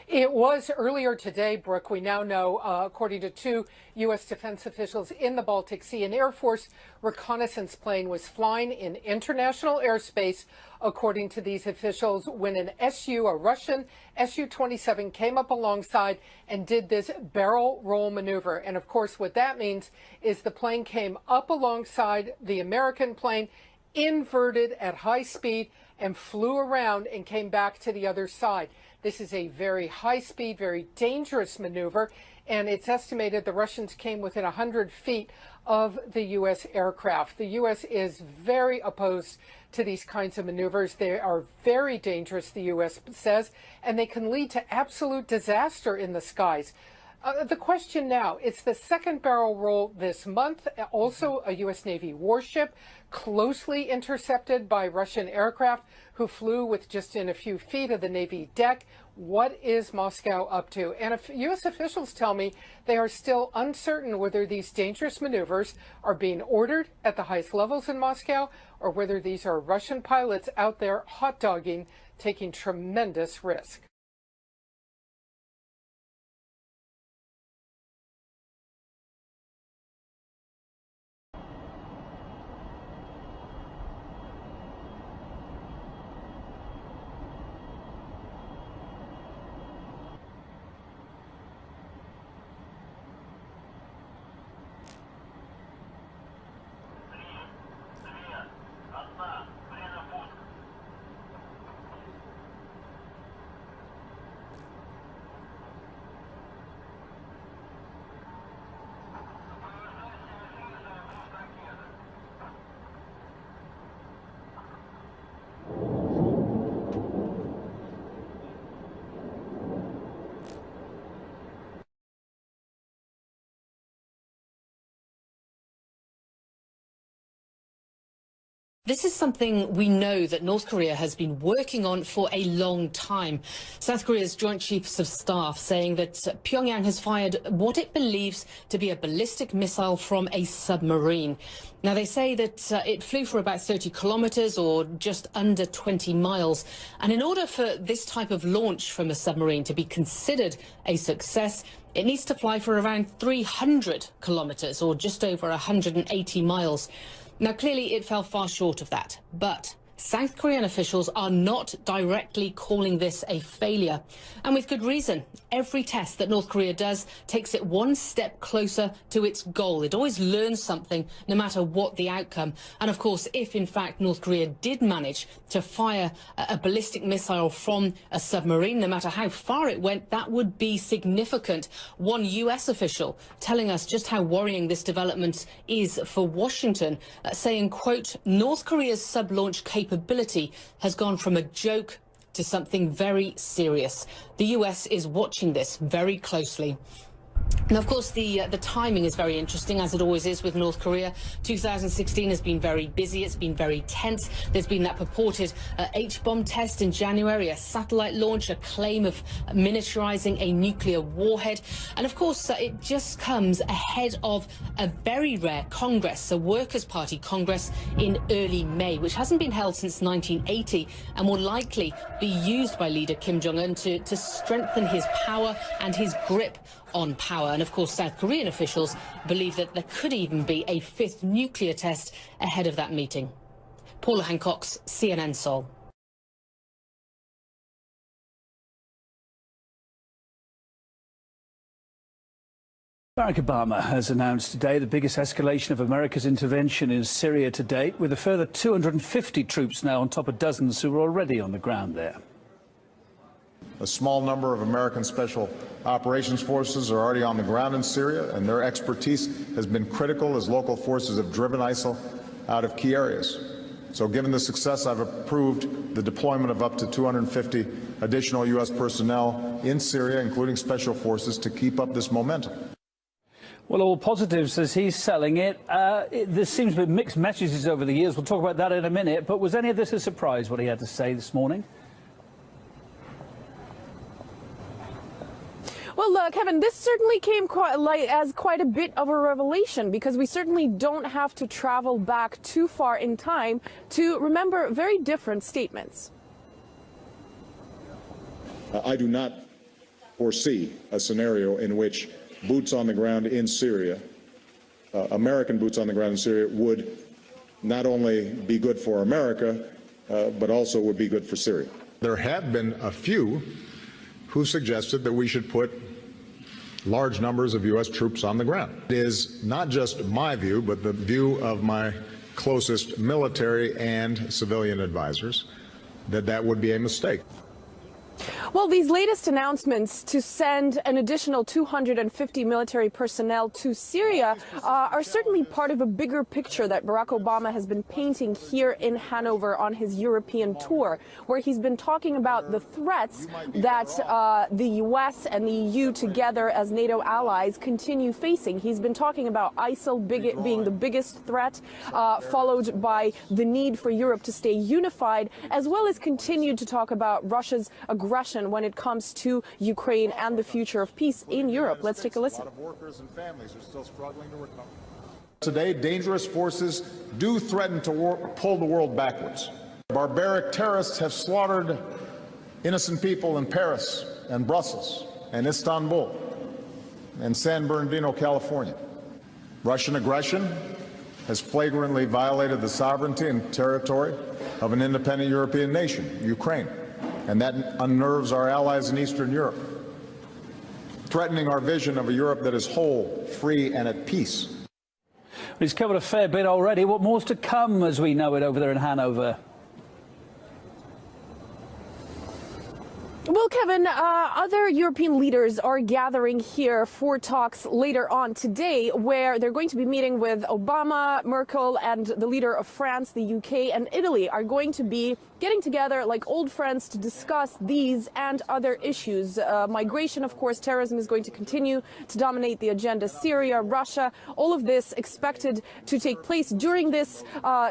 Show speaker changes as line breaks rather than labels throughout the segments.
It was earlier today, Brooke. We now know, according to two U.S. defense officials in the Baltic Sea, an Air Force reconnaissance plane was flying in international airspace, according to these officials, when a Russian Su-27 came up alongside and did this barrel roll maneuver. And of course, what that means is the plane came up alongside the American plane, inverted at high speed, and flew around and came back to the other side. This is a very high-speed, very dangerous maneuver, and it's estimated the Russians came within 100 feet of the U.S. aircraft. The U.S. is very opposed to these kinds of maneuvers. They are very dangerous, the U.S. says, and they can lead to absolute disaster in the skies. The question now, it's the second barrel roll this month, also a U.S. Navy warship closely intercepted by Russian aircraft who flew with just in a few feet of the Navy deck. What is Moscow up to? And if U.S. officials tell me they are still uncertain whether these dangerous maneuvers are being ordered at the highest levels in Moscow or whether these are Russian pilots out there hot-dogging, taking tremendous risk.
This is something we know that North Korea has been working on for a long time. South Korea's Joint Chiefs of Staff saying that Pyongyang has fired what it believes to be a ballistic missile from a submarine. Now, they say that it flew for about 30 kilometers or just under 20 miles. And in order for this type of launch from a submarine to be considered a success, it needs to fly for around 300 kilometers or just over 180 miles. Now, clearly, it fell far short of that, but South Korean officials are not directly calling this a failure, and with good reason. Every test that North Korea does takes it one step closer to its goal. It always learns something, no matter what the outcome. And of course, if in fact North Korea did manage to fire a ballistic missile from a submarine, no matter how far it went, that would be significant. One US official telling us just how worrying this development is for Washington, saying, quote, North Korea's sub-launch capability has gone from a joke to something very serious. The US is watching this very closely. And of course, the timing is very interesting, as it always is with North Korea. 2016 has been very busy. It's been very tense. There's been that purported H-bomb test in January, a satellite launch, a claim of miniaturizing a nuclear warhead. And of course, it just comes ahead of a very rare Congress, a Workers' Party Congress in early May, which hasn't been held since 1980 and will likely be used by leader Kim Jong-un to strengthen his power and his grip on power. And of course, South Korean officials believe that there could even be a fifth nuclear test ahead of that meeting. Paula Hancock's CNN Seoul.
Barack Obama has announced today the biggest escalation of America's intervention in Syria to date, with a further 250 troops now on top of dozens who are already on the ground there.
A small number of American Special Operations Forces are already on the ground in Syria, and their expertise has been critical as local forces have driven ISIL out of key areas. So given the success, I've approved the deployment of up to 250 additional U.S. personnel in Syria, including special forces, to keep up this momentum.
Well, all positives as he's selling it. There seems to be mixed messages over the years. We'll talk about that in a minute. But was any of this a surprise, what he had to say this morning?
Well, Kevin, this certainly came as quite a bit of a revelation, because we certainly don't have to travel back too far in time to remember very different statements.
I do not
foresee a scenario in which boots on the ground in Syria, American boots on the ground in Syria, would not only be good for America, but also would be good for Syria. There have been a few who suggested that we should put large numbers of U.S. troops on the ground. It is not just my view, but the view of my closest military and civilian advisors that that would be a mistake.
Well, these latest announcements to send an additional 250 military personnel to Syria are certainly part of a bigger picture that Barack Obama has been painting here in Hanover on his European tour, where he's been talking about the threats that the U.S. and the EU together as NATO allies continue facing. He's been talking about ISIL being the biggest threat, followed by the need for Europe to stay unified, as well as continued to talk about Russia's aggression when it comes to Ukraine and the future of peace in Europe. Let's take a listen.
A lot of workers and families are still struggling to recover. Today, dangerous forces do threaten to pull the world backwards. Barbaric terrorists have slaughtered innocent people in Paris and Brussels and Istanbul and San Bernardino, California. Russian aggression has flagrantly violated the sovereignty and territory of an independent European nation, Ukraine. And that unnerves our allies in Eastern Europe, threatening our vision of a Europe that is whole, free, and at peace.
He's covered a fair bit already. What more's to come as we know it over there in Hanover?
Well, Kevin, other European leaders are gathering here for talks later on today, where they're going to be meeting with Obama, Merkel, and the leader of France, the UK, and Italy are going to be getting together like old friends to discuss these and other issues. Migration, of course, terrorism is going to continue to dominate the agenda. Syria, Russia, all of this expected to take place during this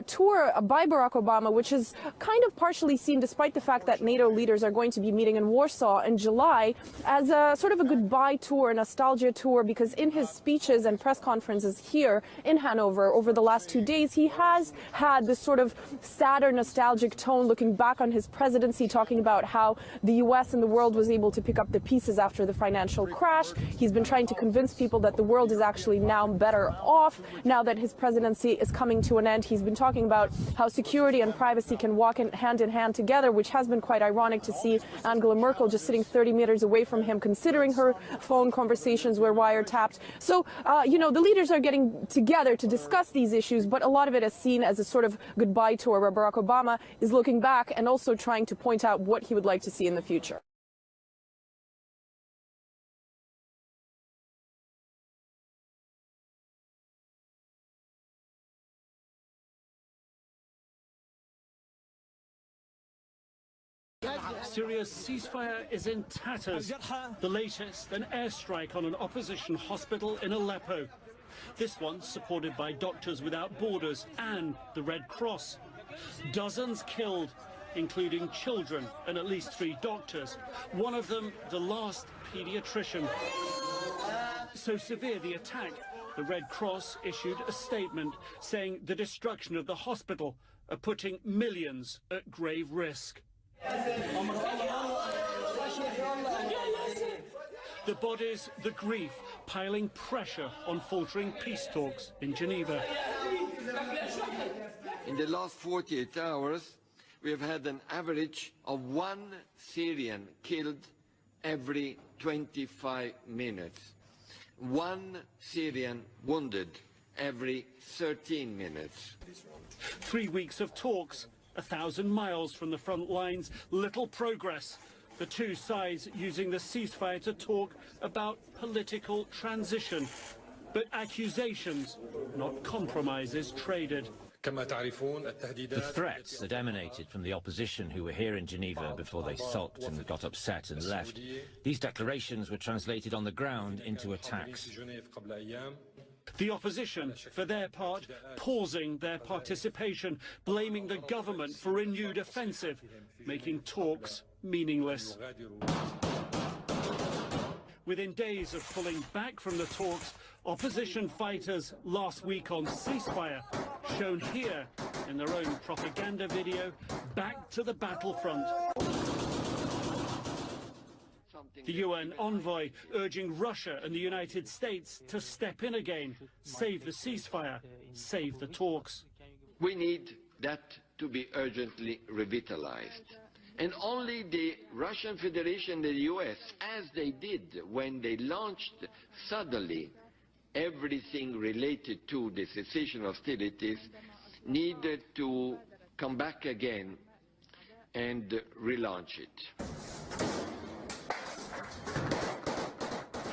tour by Barack Obama, which is kind of partially seen, despite the fact that NATO leaders are going to be meeting in Warsaw in July, as a sort of a goodbye tour, a nostalgia tour, because in his speeches and press conferences here in Hanover over the last 2 days, he has had this sort of sadder, nostalgic tone, looking back on his presidency, talking about how the U.S. and the world was able to pick up the pieces after the financial crash. He's been trying to convince people that the world is actually now better off now that his presidency is coming to an end. He's been talking about how security and privacy can walk hand in hand together, which has been quite ironic to see Angela Merkel just sitting 30 meters away from him, considering her phone conversations were wiretapped. So, you know, the leaders are getting together to discuss these issues, but a lot of it is seen as a sort of goodbye tour where Barack Obama is looking back and also trying to point out what he would like to see in the future.
Syria's ceasefire is in tatters. The latest, an airstrike on an opposition hospital in Aleppo. This one supported by Doctors Without Borders and the Red Cross. Dozens killed, including children and at least 3 doctors. One of them, the last pediatrician. So severe the attack, the Red Cross issued a statement saying the destruction of the hospital are putting millions at grave risk. The bodies, the grief, piling pressure on faltering peace talks in Geneva.
In the last 48 hours, we have had an average of 1 Syrian killed every 25 minutes. 1 Syrian wounded every 13 minutes.
3 weeks of talks, 1,000 miles from the front lines, little progress. The two sides using the ceasefire to talk about political transition. But accusations, not compromises, traded.
The threats that emanated from the opposition who were here in Geneva before they sulked and got upset and left, these declarations were translated on the ground into attacks.
The opposition, for their part, pausing their participation, blaming the government for a renewed offensive, making talks meaningless. Within days of pulling back from the talks, opposition fighters last week on ceasefire, shown here in their own propaganda video, back to the battlefront. The UN envoy urging Russia and the United States to step in again, save the ceasefire, save the talks.
We need that to be urgently revitalized. And only the Russian Federation and the US, as they did when they launched suddenly everything related to the cessation hostilities, needed to come back again and relaunch it.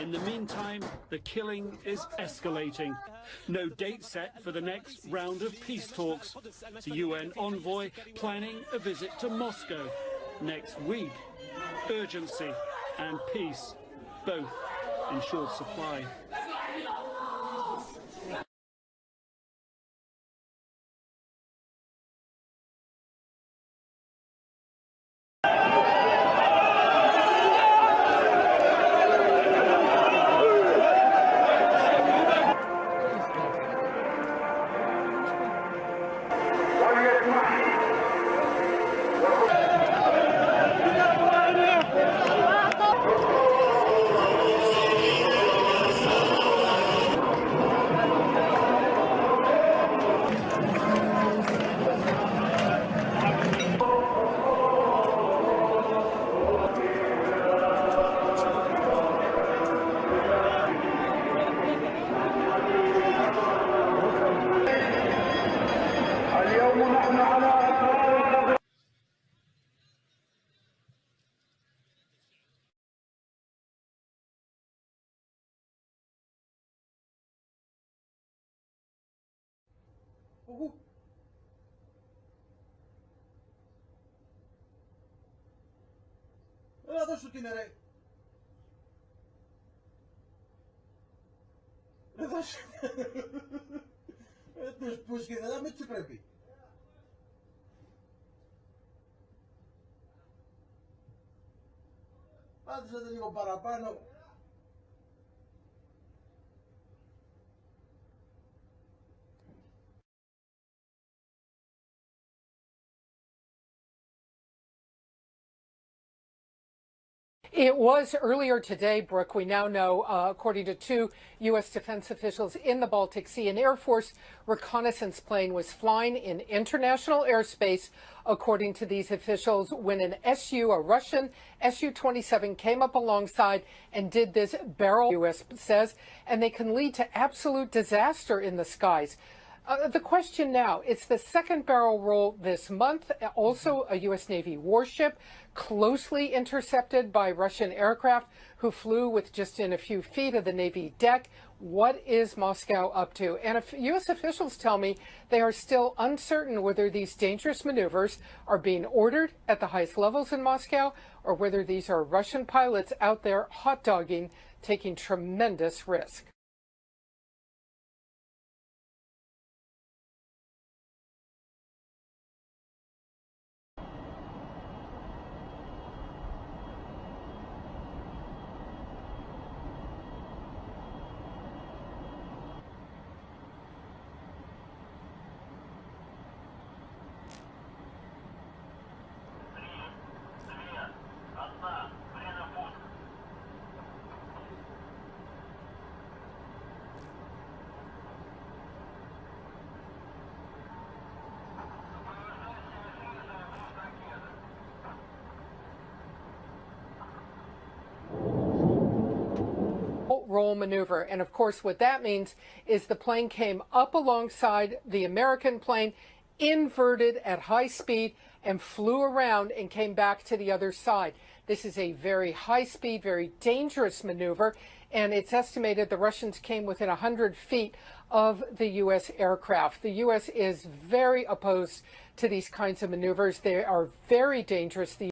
In the meantime, the killing is escalating. No date set for the next round of peace talks. The UN envoy planning a visit to Moscow next week. Urgency and peace, both in short supply.
It was earlier today, Brooke, we now know, according to two U.S. defense officials in the Baltic Sea, an Air Force reconnaissance plane was flying in international airspace, according to these officials, when an SU, a Russian Su-27, came up alongside and did this barrel, U.S. says, and they can lead to absolute disaster in the skies. The question now, it's the second barrel roll this month, also a U.S. Navy warship closely intercepted by Russian aircraft who flew with just in a few feet of the Navy deck. What is Moscow up to? And if U.S. officials tell me they are still uncertain whether these dangerous maneuvers are being ordered at the highest levels in Moscow or whether these are Russian pilots out there hot-dogging, taking tremendous risk. Roll maneuver. And of course, what that means is the plane came up alongside the American plane, inverted at high speed, and flew around and came back to the other side. This is a very high speed, very dangerous maneuver. And it's estimated the Russians came within 100 feet of the U.S. aircraft. The U.S. is very opposed to these kinds of maneuvers. They are very dangerous. The